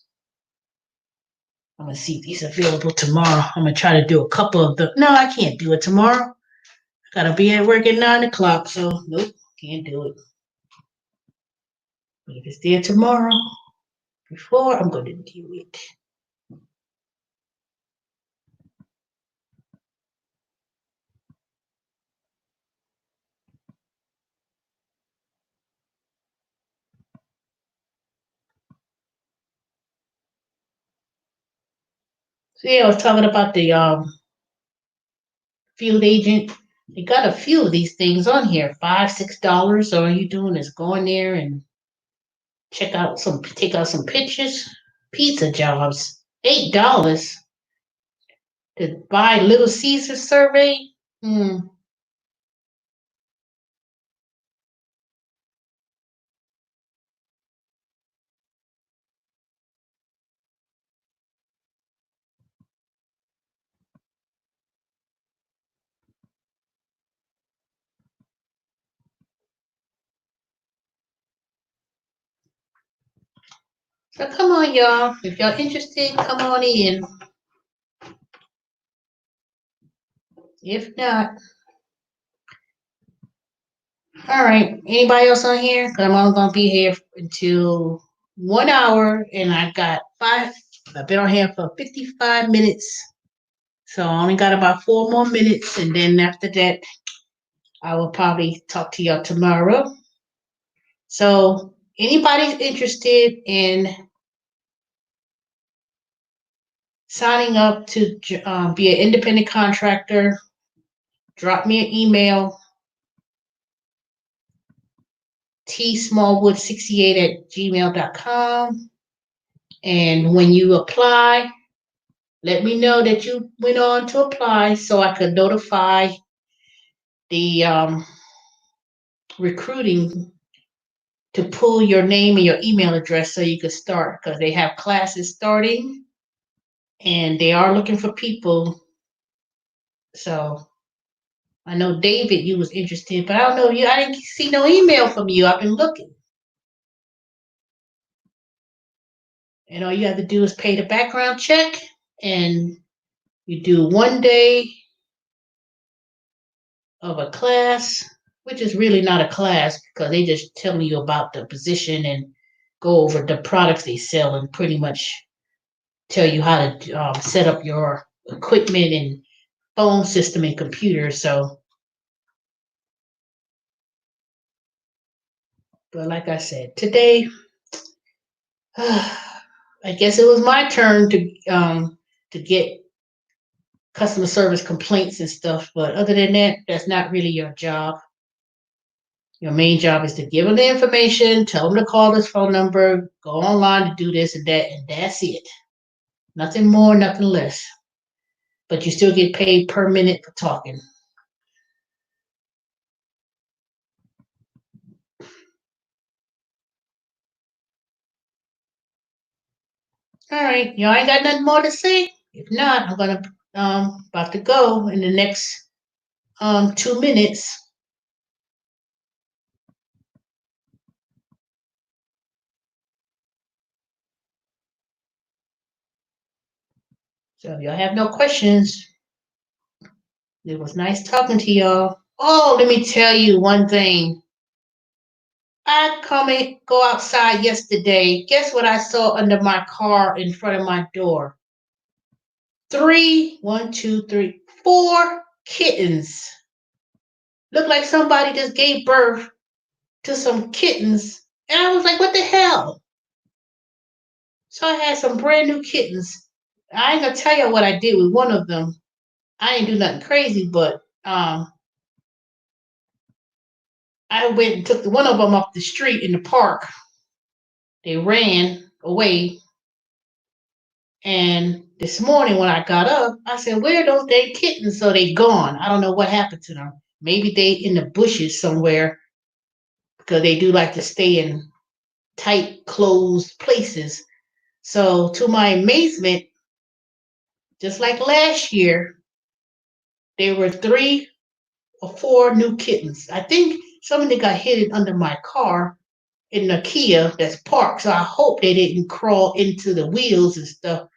Speaker 1: I'm gonna see if he's available tomorrow. I'm gonna try to do a couple of the. No, I can't do it tomorrow. I gotta be at work at 9 o'clock, so nope, can't do it. But if it's there tomorrow, before I'm gonna do it. So yeah, I was talking about the Field Agent. They got a few of these things on here, $5, $6. So all you doing is going there and take out some pictures. Pizza jobs, $8 to buy Little Caesar survey. Hmm. So come on, y'all. If y'all interested, come on in. If not, all right. Anybody else on here? Because I'm only gonna be here until 1 hour, and I got five. I've been on here for 55 minutes. So I only got about 4 more minutes, and then after that, I will probably talk to y'all tomorrow. So anybody's interested in signing up to be an independent contractor, drop me an email, tsmallwood68@gmail.com. And when you apply, let me know that you went on to apply so I could notify the recruiting to pull your name and your email address so you could start, because they have classes starting and they are looking for people. So I know David, you was interested, but I don't know you. I didn't see no email from you. I've been looking, and all you have to do is pay the background check, and you do 1 day of a class, which is really not a class because they just telling you about the position and go over the products they sell and pretty much tell you how to set up your equipment and phone system and computer. So, but like I said, today, I guess it was my turn to get customer service complaints and stuff. But other than that, that's not really your job. Your main job is to give them the information, tell them to call this phone number, go online to do this and that's it. Nothing more, nothing less. But you still get paid per minute for talking. All right, y'all ain't got nothing more to say. If not, I'm gonna about to go in the next 2 minutes. So if y'all have no questions, it was nice talking to y'all. Oh, let me tell you one thing. I come and go outside yesterday. Guess what I saw under my car in front of my door? One, two, three, 4 kittens. Looked like somebody just gave birth to some kittens. And I was like, what the hell? So I had some brand new kittens. I ain't gonna tell you what I did with one of them. I didn't do nothing crazy, but I went and took one of them up the street in the park. They ran away. And this morning when I got up, I said, where are those damn kittens? So they gone. I don't know what happened to them. Maybe they in the bushes somewhere because they do like to stay in tight, closed places. So to my amazement, just like last year, there were 3 or 4 new kittens. I think somebody got hidden under my car in the Kia that's parked. So I hope they didn't crawl into the wheels and stuff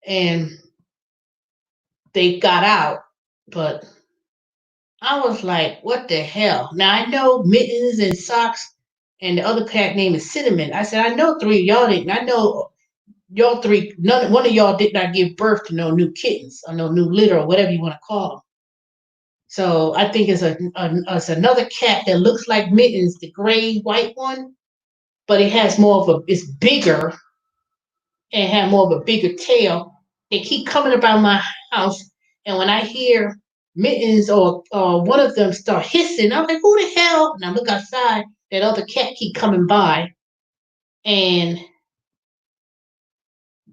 Speaker 1: and they got out. But I was like, what the hell? Now I know Mittens and Socks and the other cat name is Cinnamon. I said, I know 3 of y'all didn't. I know y'all 3, one of y'all did not give birth to no new kittens or no new litter or whatever you want to call them. So I think it's another cat that looks like Mittens, the gray white one, but it has more of it's bigger and have more of a bigger tail. They keep coming about my house, and when I hear Mittens or one of them start hissing, I'm like, who the hell? And I look outside, that other cat keep coming by, and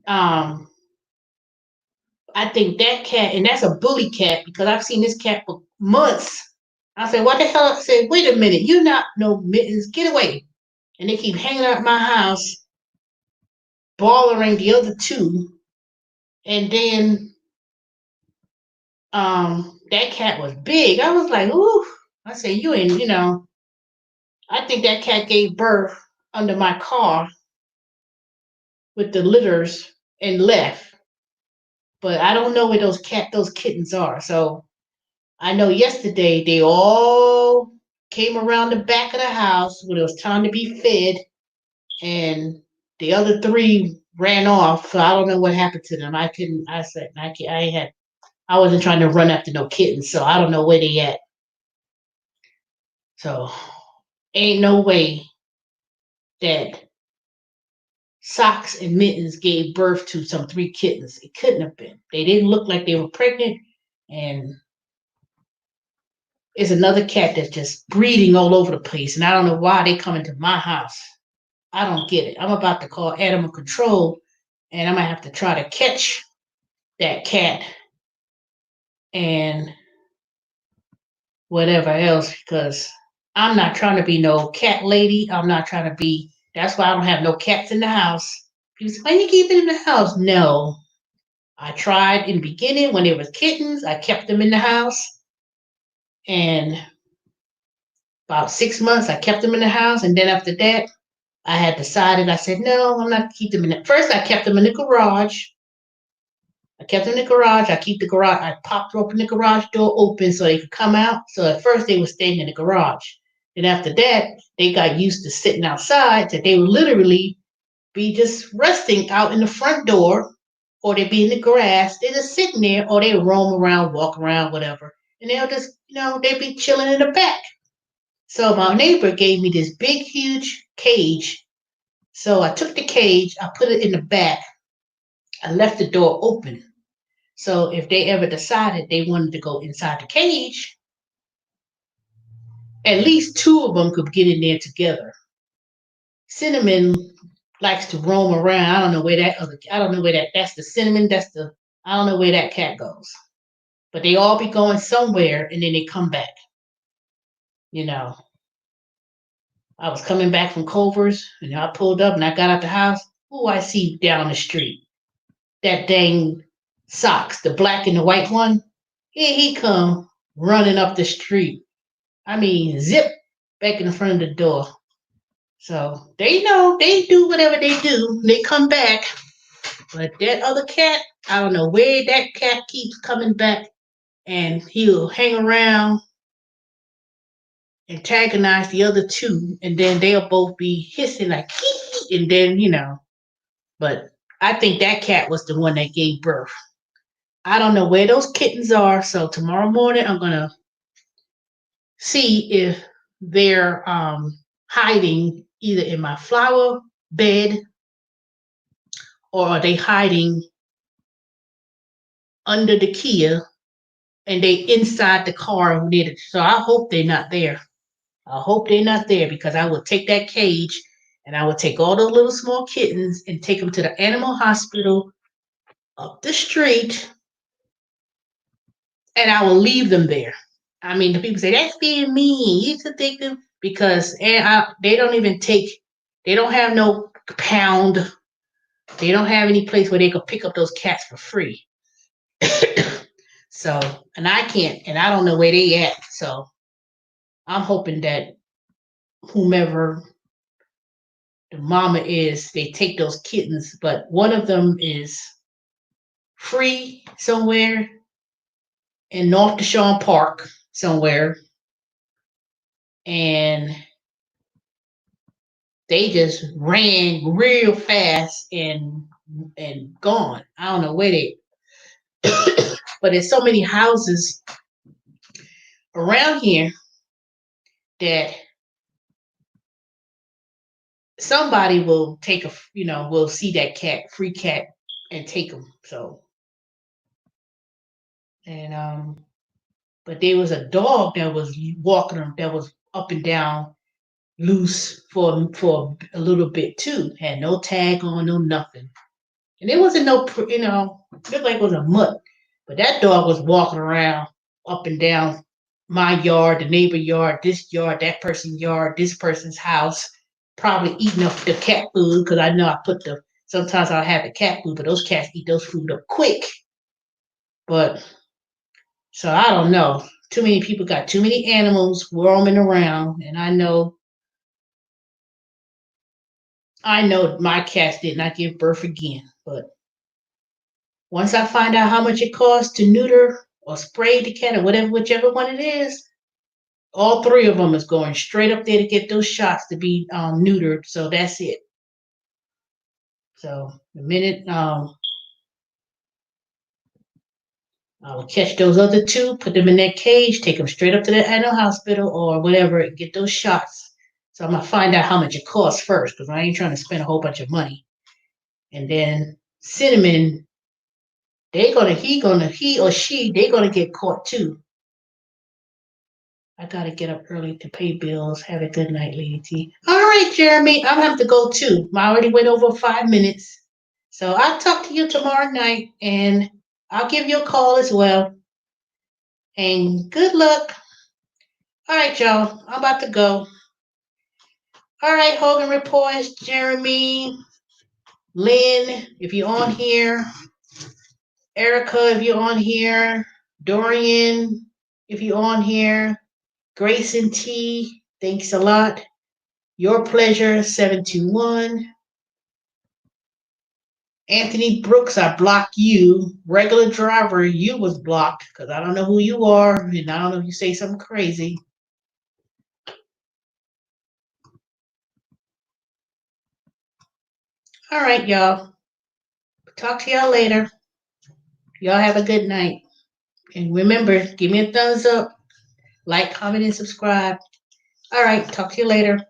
Speaker 1: um, I think that cat, and that's a bully cat because I've seen this cat for months. I said, what the hell? I said, wait a minute, you're not no Mittens, get away. And they keep hanging out my house, bothering the other 2. And then that cat was big. I was like, ooh. I said, you ain't, I think that cat gave birth under my car with the litters and left. But I don't know where those kittens are. So I know yesterday they all came around the back of the house when it was time to be fed, and the other 3 ran off. So I don't know what happened to them. I couldn't. I said I had I wasn't trying to run after no kittens, so I don't know where they at. So ain't no way that Socks and Mittens gave birth to some three kittens. It couldn't have been. They didn't look like they were pregnant, and there's another cat that's just breeding all over the place, and I don't know why they come into my house. I don't get it. I'm about to call animal control, and I might have to try to catch that cat and whatever else because I'm not trying to be no cat lady. I'm not trying to be. That's why I don't have no cats in the house. People say, "Why you keep it in the house?" No, I tried in the beginning when they were kittens. I kept them in the house, and about 6 months I kept them in the house, and then after that I had decided. I said, "No, I'm not keep them in." First, I kept them in the garage. I kept them in the garage. I keep the garage. I popped open the garage door open so they could come out. So at first they were staying in the garage. Then after that, they got used to sitting outside. That they would literally be just resting out in the front door, or they'd be in the grass. They're just sitting there, or they roam around, walk around, whatever. And they'll just, they'd be chilling in the back. So my neighbor gave me this big, huge cage. So I took the cage, I put it in the back. I left the door open. So if they ever decided they wanted to go inside the cage, at least two of them could get in there together. Cinnamon likes to roam around. I don't know where that's the cinnamon. I don't know where that cat goes. But they all be going somewhere and then they come back. You know, I was coming back from Culver's and I pulled up and I got out the house. Who I see down the street? That dang Socks, the black and the white one. Here he come running up the street. I mean, zip back in the front of the door. So they know they do whatever they do. They come back. But that other cat, I don't know where that cat keeps coming back, and he'll hang around, antagonize the other two, and then they'll both be hissing like, hee, and then, But I think that cat was the one that gave birth. I don't know where those kittens are, so tomorrow morning I'm going to see if they're hiding either in my flower bed or are they hiding under the Kia and they inside the car. So I hope they're not there. I hope they're not there because I will take that cage and I will take all those little small kittens and take them to the animal hospital up the street and I will leave them there. I mean, the people say that's being mean. You should take them because they don't even take. They don't have no pound. They don't have any place where they could pick up those cats for free. So, and I can't, and I don't know where they at. So, I'm hoping that whomever the mama is, they take those kittens. But one of them is free somewhere in North Deshaun Park somewhere, and they just ran real fast and gone. I don't know where they, but there's so many houses around here that somebody will take will see that cat, free cat, and take them. So, and but there was a dog that was walking them, that was up and down loose for a little bit too. Had no tag on, no nothing. And it wasn't no, looked like it was a mutt. But that dog was walking around up and down my yard, the neighbor yard, that person's yard, this person's house, probably eating up the cat food because I know sometimes I'll have the cat food, but those cats eat those food up quick. But, so I don't know. Too many people got too many animals roaming around, and I know my cats did not give birth again, but once I find out how much it costs to neuter or spray the cat or whichever one it is, all three of them is going straight up there to get those shots to be neutered. So that's it. So the minute I will catch those other two, put them in that cage, take them straight up to the animal hospital or whatever, and get those shots. So I'm gonna find out how much it costs first, because I ain't trying to spend a whole bunch of money. And then Cinnamon, he or she, they gonna get caught too. I gotta get up early to pay bills. Have a good night, Lady T. All right, Jeremy, I'm gonna have to go too. I already went over 5 minutes. So I'll talk to you tomorrow night and I'll give you a call as well. And good luck. All right, y'all. I'm about to go. All right, Hogan Reports, Jeremy, Lynn, if you're on here, Erica, if you're on here, Dorian, if you're on here, Grayson T, thanks a lot. Your Pleasure 721. Anthony Brooks, I blocked you. Regular Driver, you was blocked because I don't know who you are and I don't know if you say something crazy. All right, y'all. Talk to y'all later. Y'all have a good night. And remember, give me a thumbs up, like, comment, and subscribe. All right, talk to you later.